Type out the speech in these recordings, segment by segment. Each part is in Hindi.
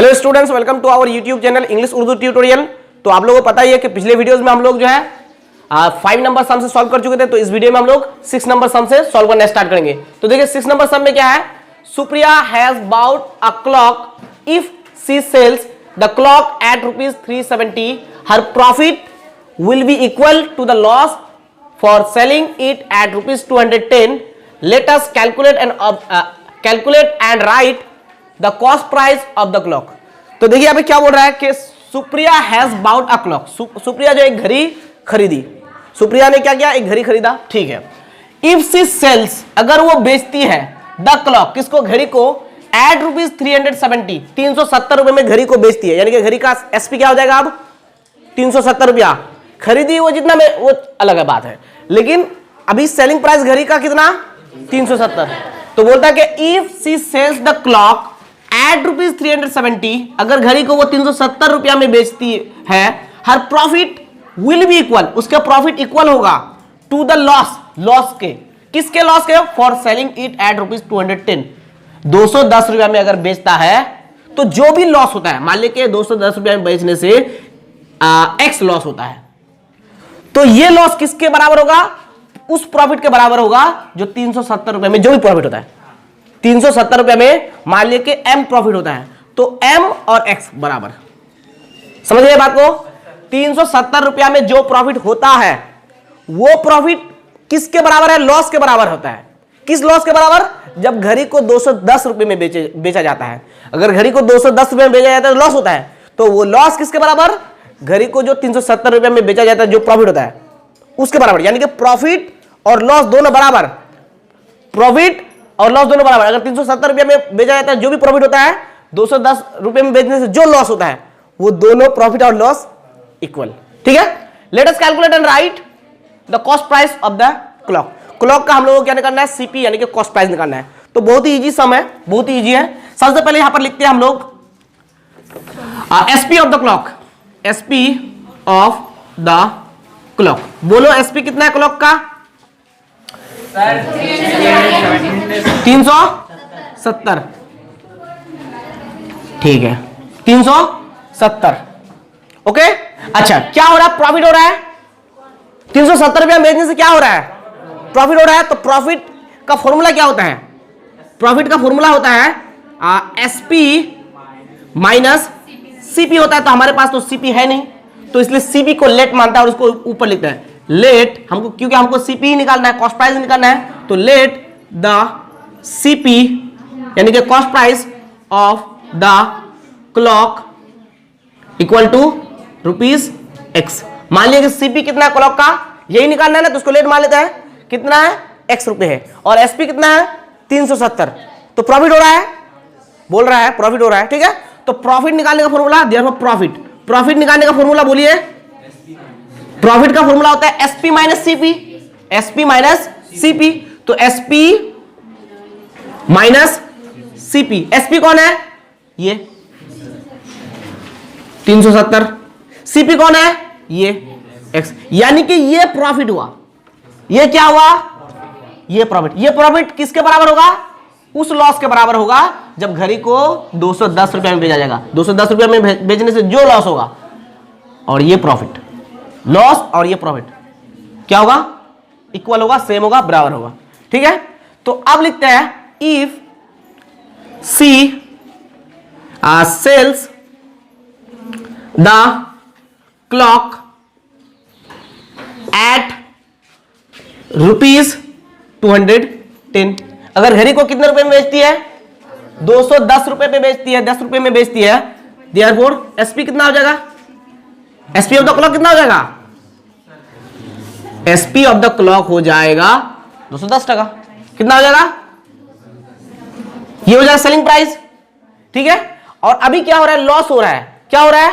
Hello students, welcome to our YouTube channel English Urdu tutorial. तो आप लोगों को पता ही है कि पिछले वीडियोस में हम लोग जो है 5 नंबर सम से सॉल्व कर चुके थे। तो इस वीडियो में हम लोग 6 नंबर सम से सॉल्व करना स्टार्ट करेंगे। तो देखिए 6 नंबर सम में क्या है, Supriya has bought a clock, if she sells the clock at ₹370 her profit will be equal to the loss for selling it at ₹210. Let us calculate and write the cost price of the clock. तो देखिए अभी क्या बोल रहा है कि Supriya has bought a clock. Supriya जो एक घड़ी खरीदी, सुप्रिया ने क्या किया, एक घड़ी खरीदा, ठीक है। इफ शी सेल्स, अगर वो बेचती है, द क्लॉक, किसको, घड़ी को, एट ₹370 ₹370 में घड़ी को बेचती है, यानी कि घड़ी का एसपी क्या हो जाएगा अब ₹370। खरीदी वो जितना में, वो अलग है बात है, लेकिन अभी सेलिंग प्राइस घड़ी का कितना, 370। तो बोलता है कि if she sells the clock at ₹370, अगर घड़ी को वो ₹370 में बेचती है, her profit will be equal, उसका प्रॉफिट इक्वल होगा टू द लॉस, लॉस के, किसके लॉस के, फॉर सेलिंग इट एट ₹210 ₹210 में अगर बेचता है तो जो भी लॉस होता है, मान लीजिए ₹210 में बेचने से एक्स लॉस होता है, तो ये लॉस किसके बराबर होगा, उस प्रॉफिट के बराबर होगा जो ₹370 में जो भी प्रॉफिट होता है। ₹370 में मान लीजिए कि एम प्रॉफिट होता है, तो एम और एक्स बराबर, समझ गए बात को। ₹370 में जो प्रॉफिट होता है वो प्रॉफिट किसके बराबर है, लॉस के बराबर होता है। किस लॉस के बराबर, जब घड़ी को ₹210 में बेचा जाता है, अगर घड़ी को ₹210 में बेचा जाता है तो लॉस होता है, तो वो लॉस किसके बराबर, घड़ी को जो ₹370 में बेचा जाता है, जो प्रॉफिट होता है उसके बराबर, यानी कि प्रॉफिट और लॉस दोनों बराबर, प्रॉफिट और लॉस दोनों बराबर। अगर ₹370 में बेचा जाता है जो भी प्रॉफिट होता है, ₹210 में बेचने से जो लॉस होता है, वो दोनों प्रॉफिट और लॉस इक्वल, ठीक है। Late us calculate and right the cost price of the clock. Clock का हम लोगों को क्या निकालना है, सीपी, यानी कि कॉस्ट प्राइस निकालना है। तो बहुत ही इजी सम है, बहुत ही इजी है। सबसे पहले यहां पर लिखते हैं हम लोग SP of the clock, SP of the clock. बोलो एसपी कितना है क्लॉक का, 370, ठीक है, 370, ओके। अच्छा, क्या हो रहा है, प्रॉफिट हो रहा है, ₹370 बेचने से क्या हो रहा है, प्रॉफिट हो रहा है। तो प्रॉफिट का फॉर्मूला क्या होता है, प्रॉफिट का फॉर्मूला होता है एसपी माइनस सीपी होता है। तो हमारे पास तो सीपी है नहीं, तो इसलिए सीपी को लेट मानता है और उसको ऊपर लिखता है लेट, हमको, क्योंकि हमको सीपी ही निकालना है, कॉस्ट प्राइस निकालना है। तो लेट द सीपी, यानी कि cost price of the clock equal to ₹X। मान लिया कि सीपी कितना है क्लॉक का, यही निकालना है ना, तो उसको लेट मान लेता है, कितना है, X रुपए है, और एसपी कितना है, 370। तो प्रॉफिट हो रहा है, बोल रहा है प्रॉफिट हो रहा है, ठीक है। तो प्रॉफिट निकालने का फॉर्मूला, देयरफॉर प्रॉफिट निकालने का फॉर्मूला बोलिए, प्रॉफिट का फॉर्मूला होता है SP minus CP, SP minus CP. तो एसपी माइनस सीपी, एसपी कौन है, ये 370, सीपी कौन है, ये एक्स, यानी कि ये प्रॉफिट हुआ, ये क्या हुआ, ये प्रॉफिट। ये प्रॉफिट किसके बराबर होगा, उस लॉस के बराबर होगा जब घड़ी को ₹210 में बेचा जाएगा। ₹210 में बेचने से जो लॉस होगा, और ये प्रॉफिट, लॉस और ये प्रॉफिट क्या होगा, इक्वल होगा, सेम होगा, बराबर होगा, ठीक है। तो अब लिखते हैं if she sells the clock at ₹210, अगर घड़ी को कितने रुपए में बेचती है, ₹210 पे बेचती है, ₹10 में बेचती है, देयरफॉर एसपी कितना हो जाएगा, एसपी ऑफ द क्लॉक कितना हो जाएगा, एसपी ऑफ द क्लॉक हो जाएगा $210, कितना हो जाएगा, ये हो जाएगा सेलिंग प्राइस, ठीक है। और अभी क्या हो रहा है, लॉस हो रहा है, क्या हो रहा है,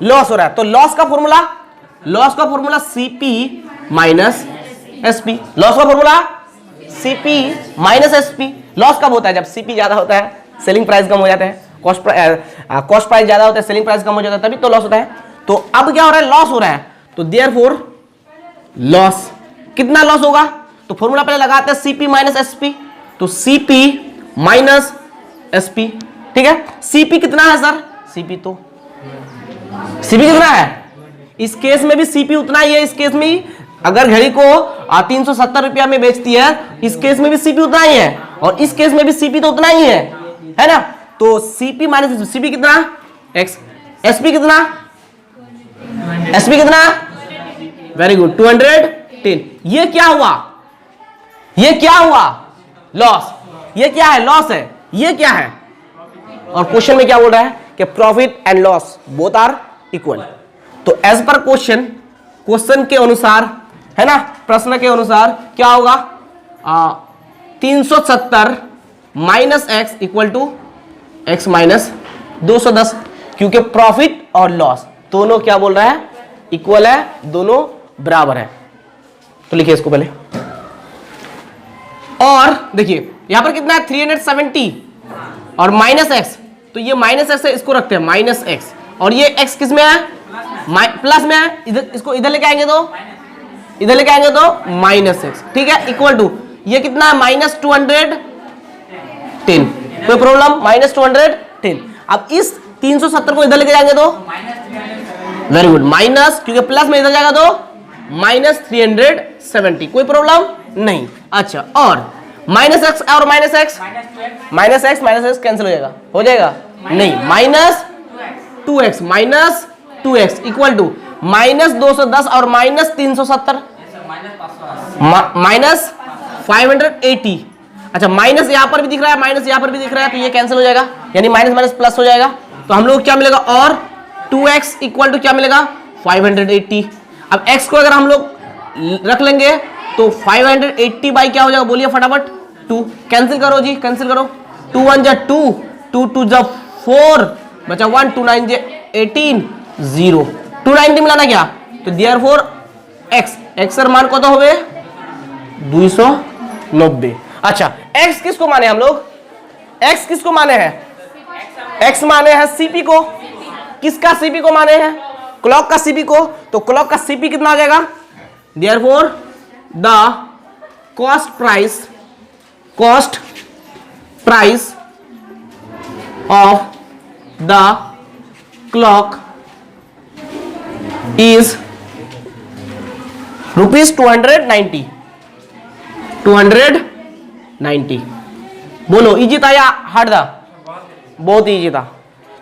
लॉस हो रहा है। तो लॉस का formula CP minus SP, loss का formula CP minus SP. Loss कब होता है, जब सीपी ज्यादा होता है, सेलिंग प्राइस कम हो जाता है, कॉस्ट प्राइस ज्यादा होता है, सेलिंग प्राइस कम हो जाता है, तभी तो लॉस होता है। तो अब क्या हो रहा है, लॉस हो रहा है, तो देयरफॉर लॉस, कितना लॉस होगा, तो फॉर्मूला पहले लगाते हैं सीपी माइनस एसपी, तो सीपी माइनस एसपी, ठीक है। सीपी कितना है सर, सीपी तो सीपी कितना है, इस केस में भी सीपी उतना ही है। इस केस में अगर घड़ी को 370 रुपया में बेचती है, इस केस में भी सीपी उतना ही है, और इस केस में भी सीपी तो उतना ही है ना। तो सीपी माइनस सीपी कितना, एक्स, एसपी कितना, एसपी कितना, वेरी गुड 210। ये क्या हुआ, ये क्या हुआ, लॉस। ये क्या है, लॉस है। ये क्या है, और क्वेश्चन में क्या बोल रहा है कि profit and loss both are equal. तो एज पर क्वेश्चन, क्वेश्चन के अनुसार है ना, प्रश्न के अनुसार क्या होगा, 370 minus x equal to x minus 210, क्योंकि प्रॉफिट और लॉस दोनों क्या बोल रहा है, इक्वल है, दोनों बराबर है। तो लिखिए इसको पहले, और देखिए यहां पर कितना है 370 और माइनस एक्स, तो ये माइनस एक्स है, इसको रखते हैं माइनस एक्स, और ये एक्स किस में है, प्लस में है, इधर इसको इधर लेके आएंगे तो इधर लेके आएंगे तो माइनस एक्स, ठीक है, इक्वल टू ये कितना है माइनस 210। कोई प्रॉब्लम, माइनस 210। अब इस 370 को इधर लेके जाएंगे तो वेरी गुड माइनस, क्योंकि प्लस में इधर जाएगा तो माइनस 370, कोई प्रॉब्लम नहीं। अच्छा, और माइनस एक्स और minus x, minus x cancel हो जाएगा नहीं, minus 2x minus 2x equal to minus 210 और माइनस 370 माइनस 580। अच्छा, माइनस यहां पर भी दिख रहा है, माइनस यहां पर भी दिख रहा है, तो ये कैंसिल हो जाएगा, यानी माइनस माइनस प्लस हो जाएगा। तो हम लोग क्या मिलेगा, और 2x इक्वल टू क्या मिलेगा 580। अब x को अगर हम लोग रख लेंगे तो 580 बाई क्या हो जाएगा, बोलिए फटाफट, 2। कैंसिल करो जी, कैंसिल करो, 2 1 जा 2, 2 2 जा 4, बचा 1, 2 9 जा 18, 0, 290 मिलाना क्या, तो देयरफॉर x सर मान कत होबे 290। अच्छा, x किसको माने हम लोग, x किसको माने हैं, x माने हैं सीपी को। किसका सीपी को माने हैं, क्लॉक का सीपी को। तो क्लॉक का सीपी कितना आ जाएगा, therefore the cost price of the clock is rupees 290। बोलो इजी था या हार्ड था, बहुत इजी था।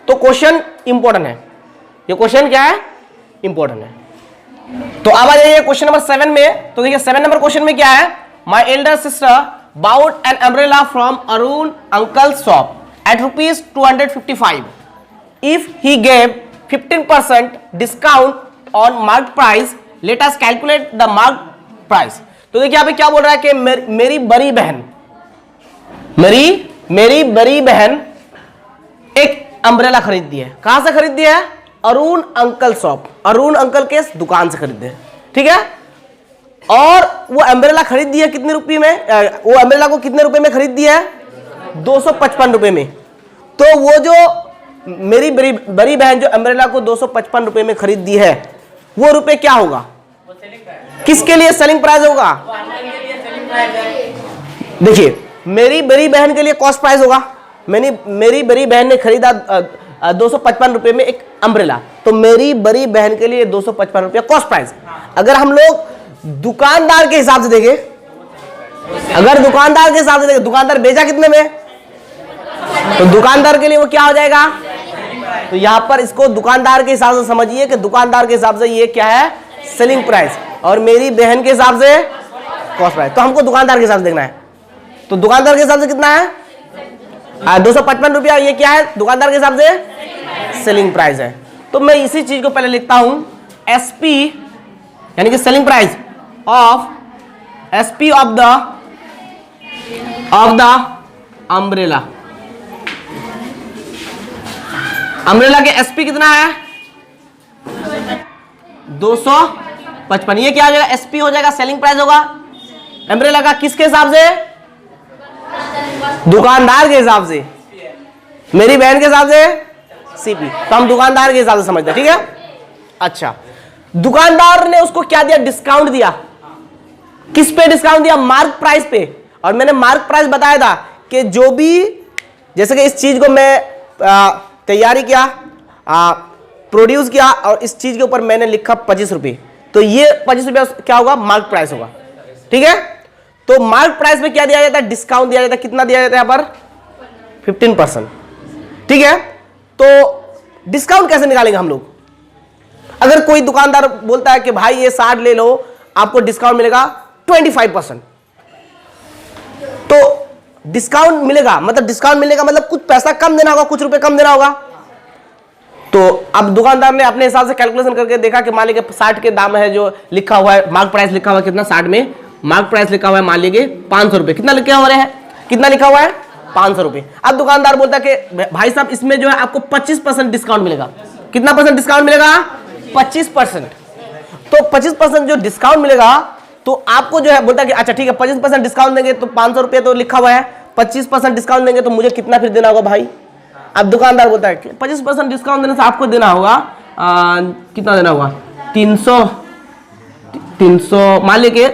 तो क्वेश्चन इंपॉर्टेंट है, ये क्वेश्चन क्या है, इंपॉर्टेंट है। तो अब आ जाइए क्वेश्चन नंबर 7 में। तो देखिए 7 नंबर क्वेश्चन में क्या है, my elder sister bought an umbrella from Arun uncle shop at rupees 255 if he gave 15% discount on mark price, let us calculate the mark price. तो देखिए यहाँ पे क्या बोल रहा है कि मेरी बड़ी बहन एक अम्ब्रेला खरीदती है। कहां से खरीदती है, Arun uncle shop, Arun uncle के दुकान से खरीदते हैं, ठीक है। और वो अम्ब्रेला खरीद दी है कितने रुपए में, वो अम्ब्रेला को कितने रुपए में खरीद दिया है, 255 रुपए में। तो वो जो मेरी बड़ी बहन जो अम्ब्रेला को 255 रुपए में खरीद दी है, वो रुपए क्या होगा, किसके लिए सेलिंग प्राइस होगा। देखिए मेरी बड़ी बहन के लिए कॉस्ट प्राइस होगा। मेरी बड़ी बहन ने खरीदा 255 रुपए में एक अम्ब्रेला, तो मेरी बड़ी बहन के लिए 255 रुपया कॉस्ट प्राइस। अगर हम लोग दुकानदार के हिसाब से देखें, अगर दुकानदार के हिसाब से देखें, दुकानदार बेचा कितने में, तो दुकानदार के लिए वो क्या हो जाएगा। तो यहां पर इसको दुकानदार के हिसाब से समझिए कि दुकानदार के हिसाब से ये क्या है, सेलिंग प्राइस, और मेरी बहन के हिसाब से कॉस्ट प्राइस। तो हमको दुकानदार के हिसाब से देखना है। तो दुकानदार के हिसाब से कितना है, 255 रुपया। ये क्या है, दुकानदार के हिसाब से सेलिंग प्राइस है। तो मैं इसी चीज को पहले लिखता हूं, एसपी यानी कि selling price of SP of the umbrella. Umbrella के एसपी कितना है, 255। ये क्या हो जाएगा, एसपी हो जाएगा, सेलिंग प्राइस होगा अम्ब्रेला का। किसके हिसाब से, दुकानदार के हिसाब से, मेरी बहन के हिसाब से सीपी। तो हम दुकानदार के हिसाब से समझते हैं, ठीक है। अच्छा, दुकानदार ने उसको क्या दिया, डिस्काउंट दिया। किस पे डिस्काउंट दिया, मार्क प्राइस पे। और मैंने मार्क प्राइस बताया था कि जो भी, जैसे कि इस चीज को मैं तैयारी किया, प्रोड्यूस किया और इस चीज के ऊपर मैंने लिखा 25 रुपये, तो ये 25 रुपया क्या होगा, मार्क प्राइस होगा। ठीक है, तो मार्क प्राइस में क्या दिया जाता है, डिस्काउंट दिया जाता है। कितना दिया जाता है यहाँ पर, 15%। ठीक है, तो डिस्काउंट कैसे निकालेंगे हम लोग। अगर कोई दुकानदार बोलता है कि भाई ये 60 ले लो, आपको डिस्काउंट मिलेगा 25%, तो डिस्काउंट मिलेगा मतलब डिस्काउंट मिलेगा मतलब कुछ पैसा कम देना होगा, कुछ रुपए कम देना होगा। तो अब दुकानदार ने अपने हिसाब से कैलकुलेशन करके देखा कि मान लीजिए 60 के दाम है, जो लिखा हुआ है मार्क प्राइस लिखा हुआ है कितना, 60 में मार्क प्राइस लिखा हुआ है मान लीजिए 500 रुपए। कितना लिखा हुआ है, कितना लिखा हुआ है, 500 रुपए। अब दुकानदार बोलता है कि भाई साहब इसमें जो है आपको 25% डिस्काउंट मिलेगा। कितना परसेंट डिस्काउंट मिलेगा, 25%। तो 25% जो डिस्काउंट मिलेगा, तो आपको जो है बोलता है कि अच्छा ठीक है 25% डिस्काउंट देंगे तो 500 रुपये तो लिखा हुआ है, 25% डिस्काउंट देंगे तो मुझे कितना फिर देना होगा भाई। अब दुकानदार बोलता है कि 25% डिस्काउंट देने से आपको देना होगा कितना देना होगा, 300 मान लीजिए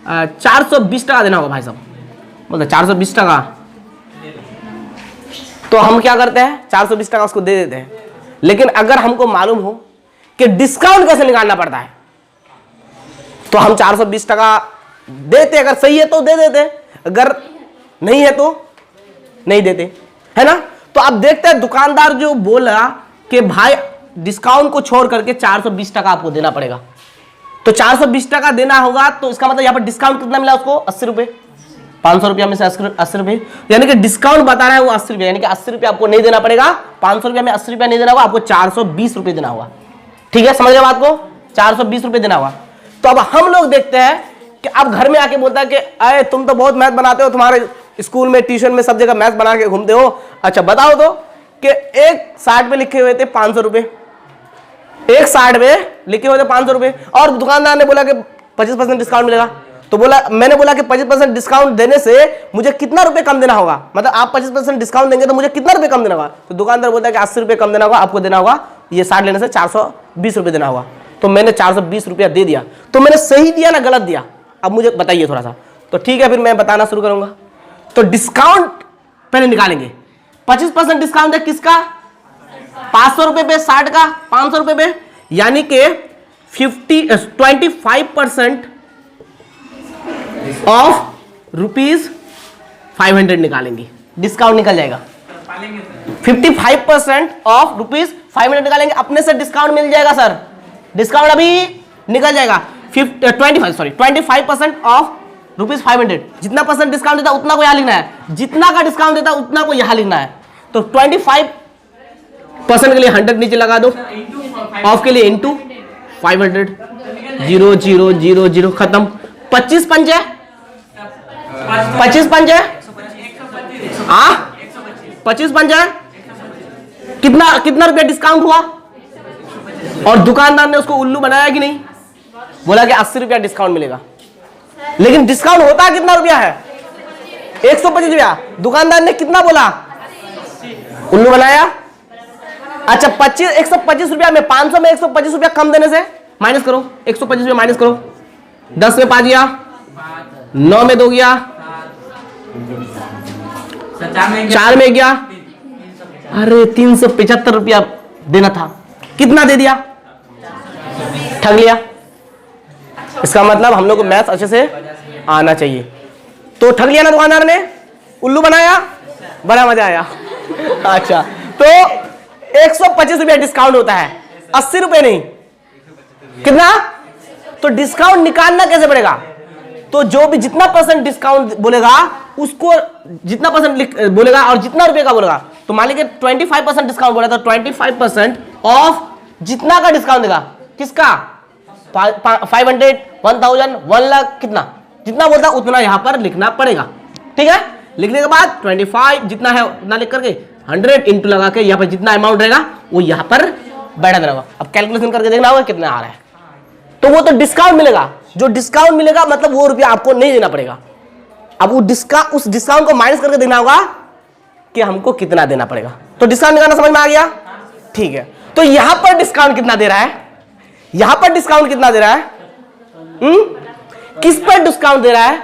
420 टका देना होगा भाई साहब, बोलते 420 टका। तो हम क्या करते हैं, 420 टका उसको दे देते हैं। लेकिन अगर हमको मालूम हो कि डिस्काउंट कैसे निकालना पड़ता है, तो हम 420 टका देते, अगर सही है तो दे देते, अगर नहीं है तो नहीं देते, है ना। तो अब देखते हैं दुकानदार जो बोला कि भाई डिस्काउंट को छोड़ करके 420 टका आपको देना पड़ेगा, तो 420 टका देना होगा। तो इसका मतलब यहाँ पर डिस्काउंट कितना मिला उसको, 80 रुपए। 500 रुपया में से 80 रुपए, यानी कि डिस्काउंट बता रहा है वो 80 रुपये, यानी कि 80 रुपये आपको नहीं देना पड़ेगा। 500 रुपया में 80 रुपया नहीं देना होगा, आपको 420 रुपये देना होगा। ठीक है, समझ रहे बात को, 420 रुपये देना होगा। तो अब हम लोग देखते हैं कि अब घर में आके बोलता है कि अरे तुम तो बहुत मैथ बनाते हो, तुम्हारे स्कूल में ट्यूशन में सब जगह मैथ बना के घूमते हो। अच्छा बताओ तो कि एक 60 पे लिखे हुए थे 500 रुपए, एक 60 पे लिखे हुए थे 500 रुपए, और दुकानदार ने बोला कि 25% डिस्काउंट मिलेगा। तो बोला, मैंने बोला कि 25% डिस्काउंट देने से मुझे कितना रुपए कम देना होगा, मतलब आप 25% डिस्काउंट देंगे तो मुझे कितना रुपए कम देना होगा। तो दुकानदार बोलता है कि 80 रुपए कम देना होगा, आपको देना होगा ये 60 लेने से 420 रुपए देना होगा। तो मैंने 420 रुपया दे दिया। तो मैंने सही दिया ना गलत दिया, अब मुझे बताइए थोड़ा सा। तो ठीक है, फिर मैं बताना शुरू करूंगा। तो डिस्काउंट पहले निकालेंगे। 25% डिस्काउंट है किसका, 500 रुपए पे, 60 का 500 रुपए पे, यानी कि 25% ऑफ ₹500 निकालेंगे, डिस्काउंट निकल जाएगा। 55% ऑफ ₹500 निकालेंगे, अपने से डिस्काउंट मिल जाएगा सर, डिस्काउंट अभी निकल जाएगा। 25% ऑफ ₹500, जितना परसेंट डिस्काउंट देता उतना को यहां लिखना है, जितना का डिस्काउंट देता उतना को यहां लिखना है। तो 25% के लिए 100 नीचे लगा दो, ऑफ के लिए इंटू 500, 0 0 0 0 खत्म। 25 पंच है, 25 पंच है, हाँ 25 पंच है, कितना कितना रुपया डिस्काउंट हुआ। और दुकानदार ने उसको उल्लू बनाया कि नहीं, बोला कि 80 रुपया डिस्काउंट मिलेगा, लेकिन डिस्काउंट होता कितना रुपया है, 125 रुपया। दुकानदार ने कितना बोला, उल्लू बनाया। अच्छा 125 रुपया में 500 में 125 रुपया कम देने से माइनस करो, 125 रुपया माइनस करो, 10 में 5 गया, 9 में 2 गया, 4 में गया, अरे 375 रुपया देना था, कितना दे दिया, ठग लिया। इसका मतलब हम लोग को मैथ्स अच्छे से आना चाहिए। तो ठग लिया ना दुकानदार ने, उल्लू बनाया, बड़ा मजा आया। अच्छा तो 125 रुपया डिस्काउंट होता है, 80 रुपए नहीं, कितना। तो डिस्काउंट निकालना कैसे पड़ेगा, तो जो भी जितना परसेंट डिस्काउंट बोलेगा उसको जितना परसेंट बोलेगा और जितना रुपए का बोलेगा। तो मान लीजिए 25% डिस्काउंट बोला, तो 25% ऑफ जितना का डिस्काउंट देगा, किसका, 500, 1000, 1 लाख, कितना जितना बोलता उतना यहां पर लिखना पड़ेगा। ठीक है, लिखने के बाद 25 जितना है उतना लिख करके 100 इंटू लगा के यहाँ पर जितना अमाउंट रहेगा वो यहाँ पर बैठा रहेगा। अब कैलकुलेशन करके देखना होगा कितना आ रहा है। तो वो तो डिस्काउंट मिलेगा, जो डिस्काउंट मिलेगा मतलब वो रुपया आपको नहीं देना पड़ेगा। अब वो उस डिस्काउंट को माइनस करके देखना होगा कि हमको कितना देना पड़ेगा। तो डिस्काउंट निकालना समझ में आ गया, ठीक है। तो यहां पर डिस्काउंट कितना दे रहा है, यहां पर डिस्काउंट कितना दे रहा है, किस पर डिस्काउंट दे रहा है,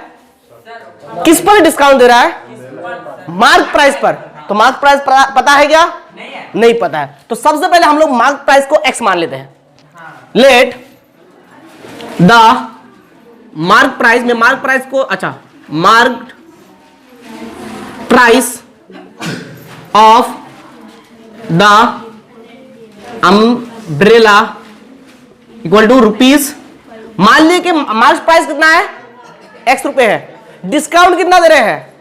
किस पर डिस्काउंट दे रहा है, मार्क प्राइस पर। तो मार्क प्राइस पता है क्या, नहीं पता है। तो सबसे पहले हम लोग मार्क प्राइस को x मान लेते हैं। लेट द मार्क प्राइस में मार्क प्राइस को, अच्छा, mark price of the umbrella equal to rupees. मान लीजिए कि मार्क प्राइस कितना है, x रुपए है, डिस्काउंट कितना दे रहे हैं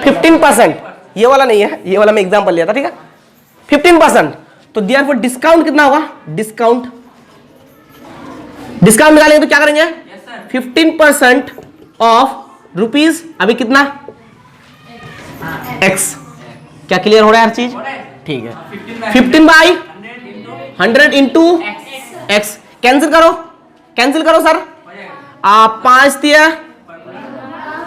15%। ये वाला नहीं है, ये वाला मैं एग्जांपल लिया था, ठीक है, 15%। तो देयरफॉर डिस्काउंट कितना होगा, डिस्काउंट निकालेंगे तो क्या करेंगे, 15% ऑफ रुपीज, अभी कितना x। क्या क्लियर हो रहा है हर चीज, ठीक है। 15/100 इंटू x। कैंसिल करो सर, आप 5 दिया,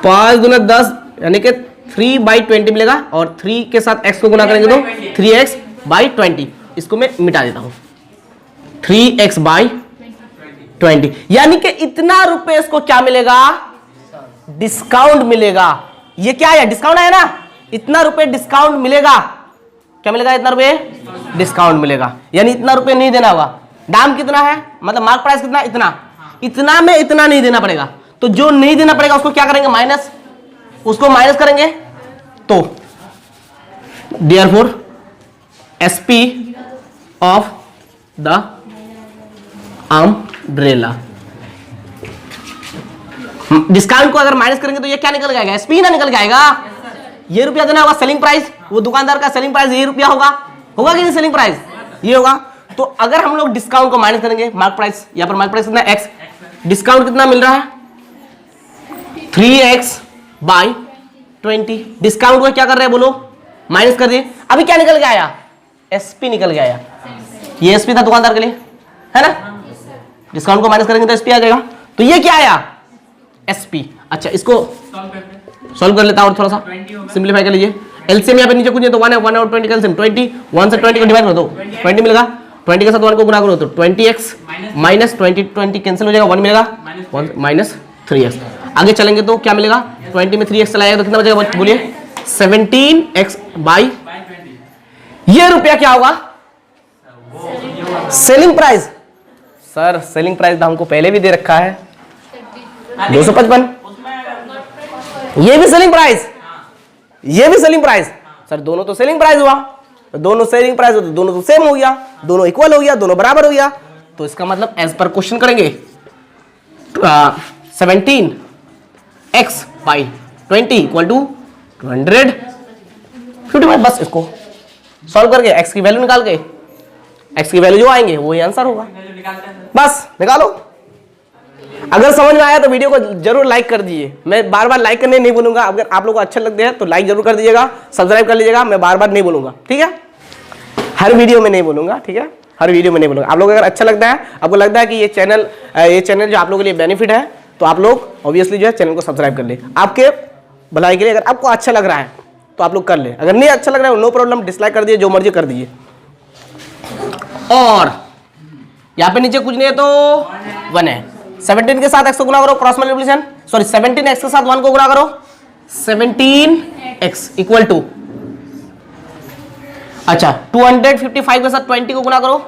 5 दूना 10, यानी कि 3/20 मिलेगा, और 3 के साथ x को गुना करेंगे तो 3x/20। इसको मैं मिटा देता हूं, 3x/20, यानी कि इतना रुपए इसको क्या मिलेगा, डिस्काउंट मिलेगा। ये क्या है, डिस्काउंट आया ना, इतना रुपए डिस्काउंट मिलेगा। क्या मिलेगा, इतना रुपए डिस्काउंट मिलेगा, यानी इतना रुपए नहीं देना होगा। दाम कितना है, मतलब मार्क प्राइस कितना, इतना में इतना नहीं देना पड़ेगा। तो जो नहीं देना पड़ेगा उसको क्या करेंगे, माइनस, उसको माइनस करेंगे। तो therefore SP of the umbrella, discount को अगर माइनस करेंगे तो ये क्या निकल जाएगा, SP ना निकल जाएगा। ये रुपया देना होगा सेलिंग प्राइस, वो दुकानदार का सेलिंग प्राइस ये रुपया होगा कि नहीं, सेलिंग प्राइस ये होगा। तो अगर हम लोग डिस्काउंट को माइनस करेंगे, मार्क प्राइस, यहां पर मार्क प्राइस कितना x, डिस्काउंट कितना मिल रहा है 3x/20। डिस्काउंट को क्या कर रहे हैं बोलो, माइनस कर दिए। अभी क्या निकल के आया, SP निकल के आया। ये SP था दुकानदार के लिए, है ना, डिस्काउंट को माइनस करेंगे तो SP आ जाएगा। तो ये क्या आया, SP। अच्छा, इसको सॉल्व कर लेता हूं और थोड़ा सा सिंप्लीफाई कर लीजिए। एलसीएम यहाँ पे नीचे कुछ तो 1 है, 1 और 20 का एलसीएम 20, 1 से 20 को डिवाइड कर दो 20 मिलेगा, 20 के साथ 1 को गुना करो तो 20x माइनस 20 कैंसिल हो जाएगा, 1 मिलेगा, 1 माइनस 3x। आगे चलेंगे तो क्या मिलेगा, 20 में 3x चला जाएगा तो कितना बचेगा, बोलिए 17x/20। ये रुपया क्या होगा, selling price. Sir selling price तो हमको पहले भी दे रखा है 255। ये भी सेलिंग प्राइस, ये भी सेलिंग प्राइस। सर दोनों तो सेलिंग प्राइस हुआ, तो दोनों सेलिंग प्राइस हो तो दोनों तो सेम हो गया, दोनों इक्वल हो गया, दोनों बराबर हो गया। तो इसका मतलब एज पर क्वेश्चन करेंगे 17x/20 इक्वल टू 255। बस इसको सॉल्व करके x की वैल्यू निकाल के, x की वैल्यू जो आएंगे वही आंसर होगा। बस निकालो। अगर समझ में आया तो वीडियो को जरूर लाइक कर दीजिए। मैं बार बार लाइक करने नहीं बोलूंगा, अगर आप लोगों को अच्छा लगते हैं तो लाइक जरूर कर दीजिएगा, सब्सक्राइब कर लीजिएगा। मैं बार बार नहीं बोलूंगा, ठीक है, हर वीडियो में नहीं बोलूंगा, ठीक है, हर वीडियो में नहीं बोलूंगा। आप लोग अगर अच्छा लगता है, आपको लगता है कि ये चैनल जो आप लोगों के लिए बेनिफिट है, तो आप लोग ऑब्वियसली जो है चैनल को सब्सक्राइब कर ले, आपके भलाई के लिए। अगर आपको अच्छा लग रहा है तो आप लोग कर ले, अगर नहीं अच्छा लग रहा है नो प्रॉब्लम, डिसलाइक कर दिए, जो मर्जी कर दीजिए। और यहाँ पे नीचे कुछ नहीं है तो 1 है, 17 के साथ x को गुना करो, क्रॉस मल्टीप्लिकेशन, सॉरी 17x के साथ 1 को गुना करो, 17x इक्वल टू, अच्छा 255 के साथ 20 को गुना करो,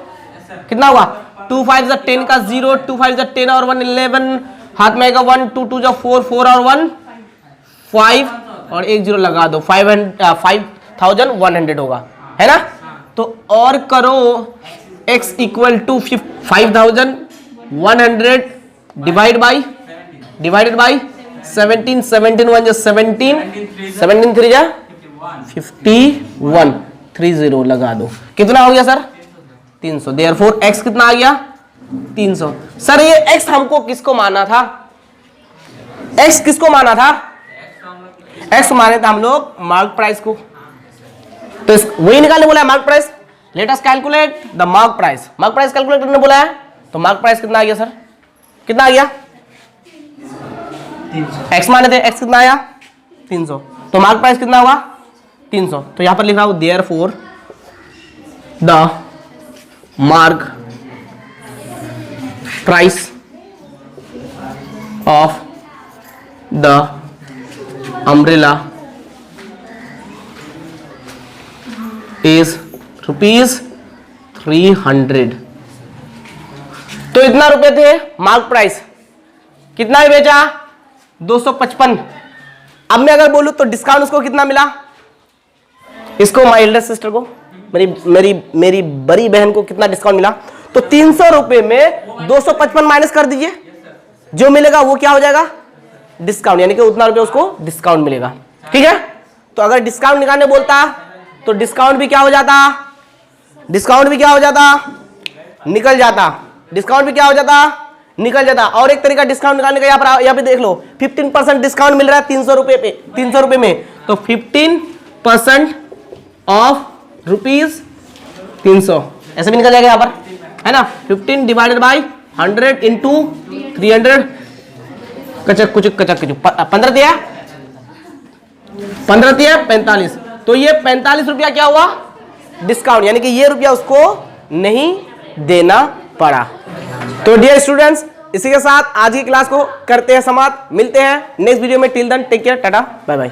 कितना होगा, 2 5 10 का 0, 2 5 10 और 1 11, हाथ में आएगा 1, 2 2 4 4 और 1 5 और एक 0 लगा दो, 5100 होगा, है ना। तो और करो x equal to 5100 divided by 17, 17 1 17, 17 3 जा 51, 30 लगा दो, कितना हो गया सर 300। देयरफॉर x कितना आ गया 300। सर ये x हमको किसको माना था, x किसको माना था, x माने था हम लोग मार्क प्राइस को, तो वही निकालने बोला है mark price. Let us calculate the mark price, mark price calculate करने बोला है। तो मार्क प्राइस कितना आ गया सर, कितना आ गया 300, x माने थे, x कितना आया 300, तो मार्क प्राइस कितना होगा 300। तो यहां पर लिखा हो therefore the mark price of the umbrella is ₹300। तो इतना रुपए थे मार्क प्राइस, कितना ही बेचा 255। अब मैं अगर बोलूं तो डिस्काउंट उसको कितना मिला, इसको माय एल्डर सिस्टर को, मेरी बड़ी बहन को कितना डिस्काउंट मिला, तो 300 रुपए में 255 माइनस कर दीजिए, जो मिलेगा वो क्या हो जाएगा, डिस्काउंट, यानी कि उतना रुपए उसको डिस्काउंट मिलेगा। ठीक है, तो अगर डिस्काउंट निकालने बोलता तो डिस्काउंट भी क्या हो जाता, डिस्काउंट भी क्या हो जाता, निकल जाता, डिस्काउंट भी क्या हो जाता, निकल जाता। और एक तरीका डिस्काउंट निकालने का यहाँ पे देख लो, 15% डिस्काउंट मिल रहा है 300 रुपए पे, 300 रुपए में, तो 15% ऑफ ₹300 ऐसे भी निकल जाएगा यहाँ पर, है ना। 15 डिवाइडेड बाई 100 इंटू 300, कचक कुचक 15 दिया 45। तो ये 45 रुपया क्या हुआ, डिस्काउंट, यानी कि ये रुपया उसको नहीं देना पड़ा। तो डियर स्टूडेंट्स, इसी के साथ आज की क्लास को करते हैं समाप्त। मिलते हैं नेक्स्ट वीडियो में। Till then take care, tata bye bye.